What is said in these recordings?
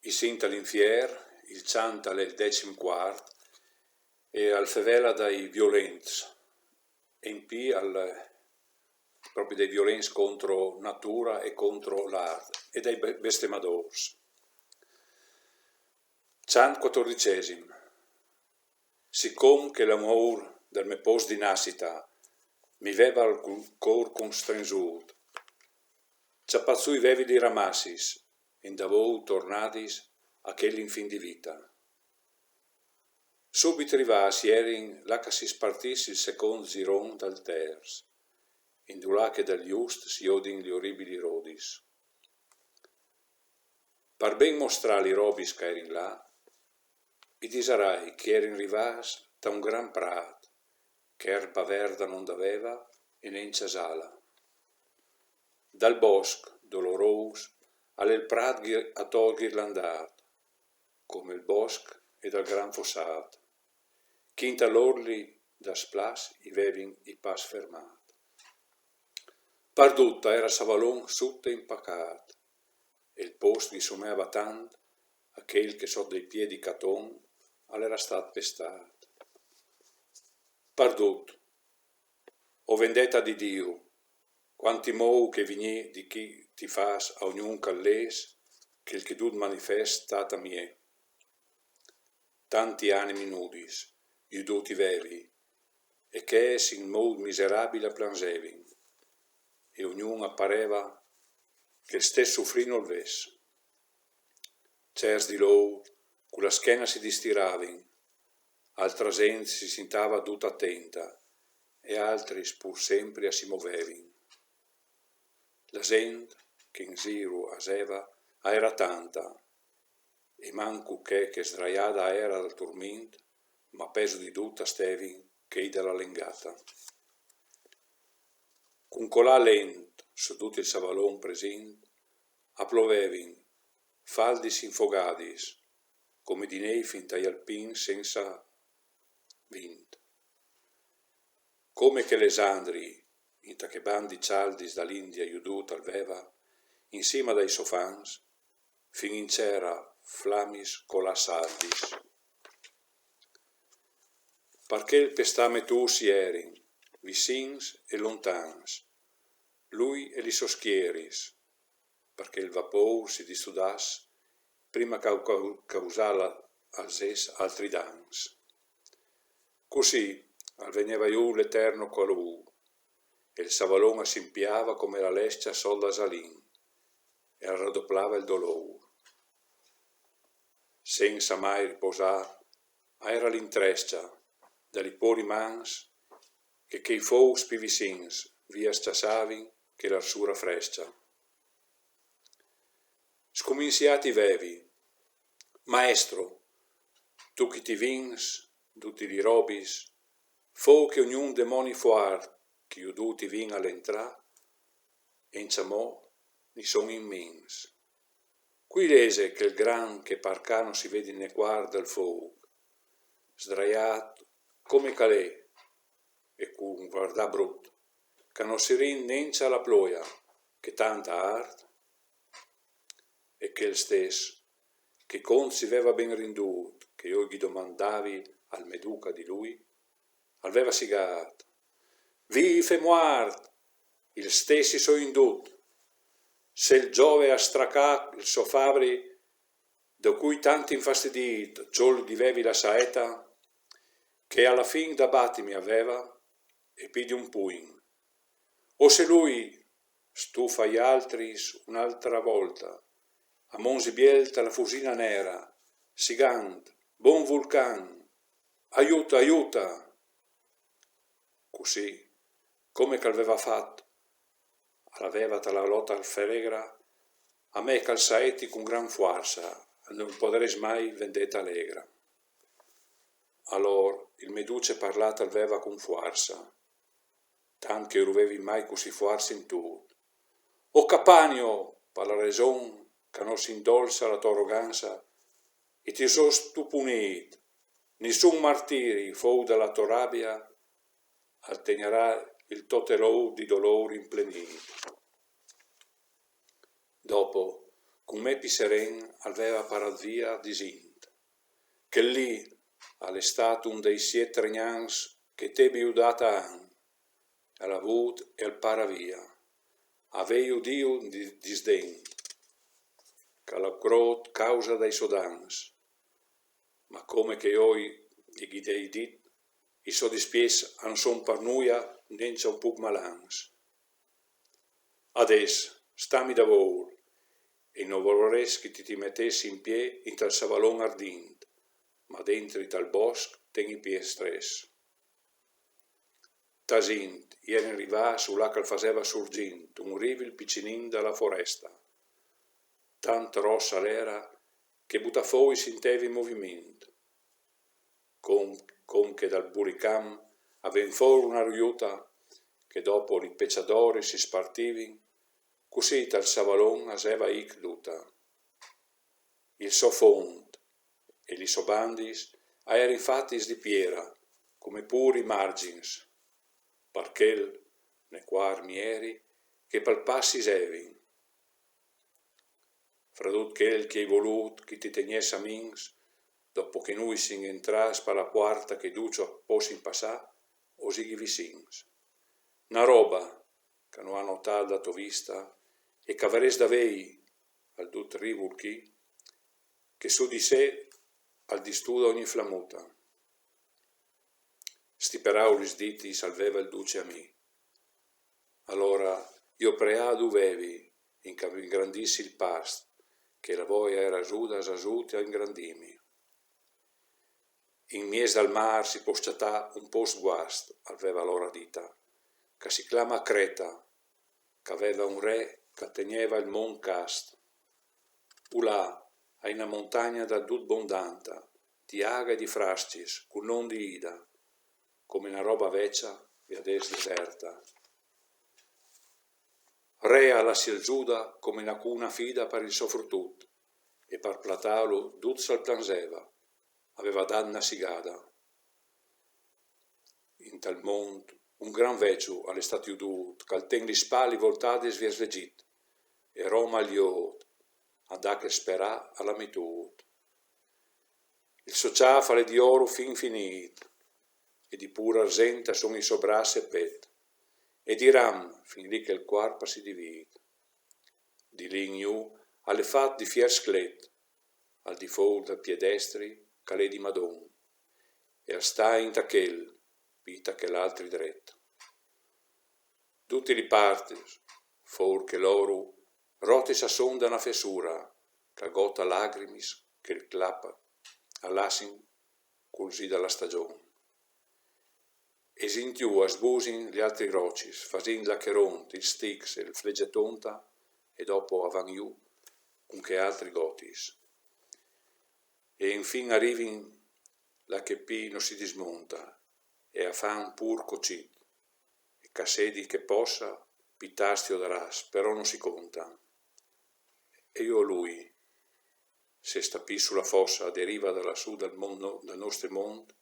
i sint all'infier, il cant al 14 e al fevela dai violents, e in P proprio dei violenza contro natura e contro l'arte, e dai bestemadors. Cant 14. Siccome che l'amor del me post di nascita mi veva al cor constrensut, ciapazzui vevi di ramassis, in davou tornadis a quell'infin di vita. Subito rivas ierin là che si spartissi il secondo giron dal ters, indulà che dagli ust si odin gli orribili rodis. Par ben mostrare i robis che erin là, i disarai che erin rivas da un gran prat, che erba verda non daveva e nencia sala. Dal bosc dolorous all'el prat a to ghirlandat, come il bosc e dal gran fossat, chinta l'orli da splas i vevin i pas fermat. Pardutta era Savalon sutta impacat, e il post gli sommeava tant a quel che so dei piedi caton all'era stat pestat. Pardut, o vendetta di Dio, quanti mou che vigni di chi ti fas a ognun calles, che il che dud manifestata mie. Tanti animi nudis, iuduti vevi, e che sin mod miserabile plansevin, e ognun appareva che stesso soffrino il ves. Cers di loro, con la schiena si distiravin, altra gente si sintava tutta attenta, e altri pur sempre si movevin. La gente che in giro aseva era tanta, e manco che sdraiata era dal turmint, ma peso di tutta stevin che i della lengata. Con colà lent, su tutto il savalon present, applovevin, faldis infogadis, come di nei fintai alpin senza vint. Come che l'esandri, in che bandi cialdis dall'India iudut alveva, insieme dai sofans, fin in cera flamis colassaldis. Perché il pestame tu si erin, vicins e lontans, lui e li soschieris, perché il vapor si distudas prima causala al ses altri dans. Così alveneva iù l'eterno calù, e il savalone s'impiava come la lescia solda salin, e raddoppiava il dolore. Senza mai riposar, era l'intrescia, dagli pori mans, che i fous spivicins via sciasavin che l'arsura frescia. Scominsiati vevi, maestro, tu chi ti vins, tutti li robis, fo che ognun demoni fuar, che iuduti vin all'entrà, e in ciamò ni son immens. Qui lese che il gran che parcano si vede ne guarda il foc, sdraiato come calè, e con guardà brut, che non si rinnencia la ploia, che tanta art, e che il stesso, che con si aveva ben rindut, che io gli domandavi al meduca di lui, aveva sigat, vive muart, il stessi so indut, se il Giove ha stracat il suo fabri, da cui tanti infastidito, giol divevi la saeta, che alla fin da battimi aveva, e pidi un puin. O se lui stufa gli altri un'altra volta, a monsi bielta la fusina nera, sigant, buon vulcan, aiuta, aiuta. Così, come che aveva fatto, aveva tra la lotta al feregra, a me calzaetti con gran forza, non potrei mai vendetta allegra. Allora il meduce parlato aveva con forza, tant che ruvevi mai così forza in tutto. O Capanio, per la ragione che non si indolsa la tua arroganza, e ti so stupunit, nessun martiri fu della tua rabbia, attegnerà il totelò di dolore implenito. Dopo, con me piseren aveva parat via disint, che lì all'estate un dei 7 regnans che te biudata han, all'avut e al paravia, aveiu Dio di disden, che la crot causa dai sodans, ma come che oi gli ghidei dit, i so dispies an son per nuia nencia un puc malans. Ades, stammi da vol, e non vorresti che ti mettessi in pie in tal savalon ardint, ma dentro tal bosc ten i pie stress. Tasint, ieri arrivà sulla che faceva surgint, un rivil piccinin dalla foresta. Tant rossa l'era che butta fuori s'inteva in movimento. Com che dal buricam aven fuori una riuta che dopo li pecciadori si spartivin, così tal savalon aseva ic duta. Il so fond e li so bandis aerin fattis di piera, come puri margins, parchel ne quar mieri che palpassis evin. Fradut chel che hai volut che ti tegnesse a mins, dopo che noi sin entras per la quarta che ducio possin passà, o sighi vicins. Una roba che non hanno tal dato vista e che averes davei al dut rivulchi, che su di sé al distuda ogni flamuta. Sti peraulis diti salveva il duce a me. Allora io preadu vevi in che ingrandissi il past, che la voia era sudas asuti a ingrandimi. In mies dal mar si posciatà un post guast, aveva l'ora dita, che si chiama Creta, che aveva un re che teneva il mon cast. Ulà, a una montagna da dut bondanta, di aga e di frascis, col non di ida, come una roba veccia e ades deserta. Re alla silzuda come una cuna fida per il soffrutut, e per platalo dut sal planseva, aveva danna sigada. In tal mont un gran vecchio all'estate udut, che ten gli spali voltati vers l'Egit, e Roma liot, a che sperà alla metut. Il so ciafale di oro fin finit, e di pura arsenta son i so brasse e pet, e di ram fin lì che il quarpa si divide. Di lì in giù alle fat di fier sclet, al di fuori del piedestri che l'è di Madon, e a sta in tachel, vita che l'altri dret. Tutti li partis, for che loro, rotis a son da una fessura, che gota lagrimis che il clappa all'asin così dalla stagione. E sintiu a sbusin gli altri rocis, fasin la cheront, il stix e il fleggetonta, e dopo avan iù, con che altri gotis. E infin arrivin la che pi non si dismonta, e a fan pur cocit, e casedi che possa, pitastio daras, però non si conta. E io lui, se stapì sulla fossa a deriva da lassù dal nostro mondo,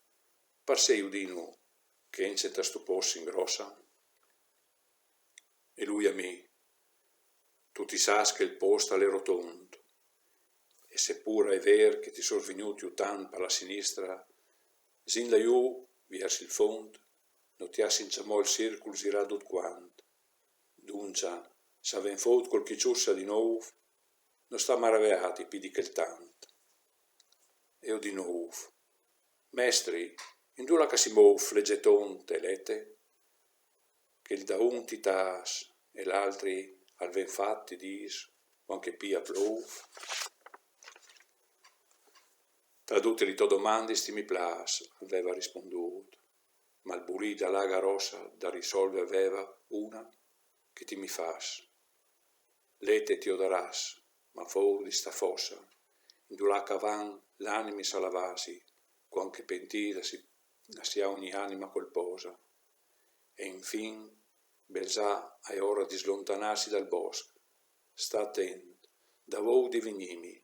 parsei udino che ence ta stupossi in grossa. E lui a me, tu ti sas che il posto è rotondo, e seppur è ver che ti sono venuti tant per la sinistra, sin da io, verso il fondo, non ti assinciamò il circolo girà tutto quanto. Duncia, s'aven fot col chicciussa di nuovo, non sta maraveati più di quel tanto. E io di nuovo, mestri, in due la che si muove fleggeton telete, che il da un ti tas e l'altri al ven fatti dis, o anche pia plov. Traduti le tue domande sti mi plas, aveva risponduto, ma il burì da laga rossa da risolvere aveva una che ti mi fas. Lete ti odaras, ma fu di sta fossa, in due che van l'animi salavasi, con che pentita si ha ogni anima colposa. E infin, belzà è ora di slontanarsi dal bosco. Sta attento, da voi di vignimi,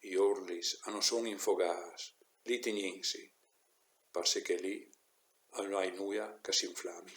i orlis non sono infogas, lì tigninsi, parse che lì, allora nuia che si inflami.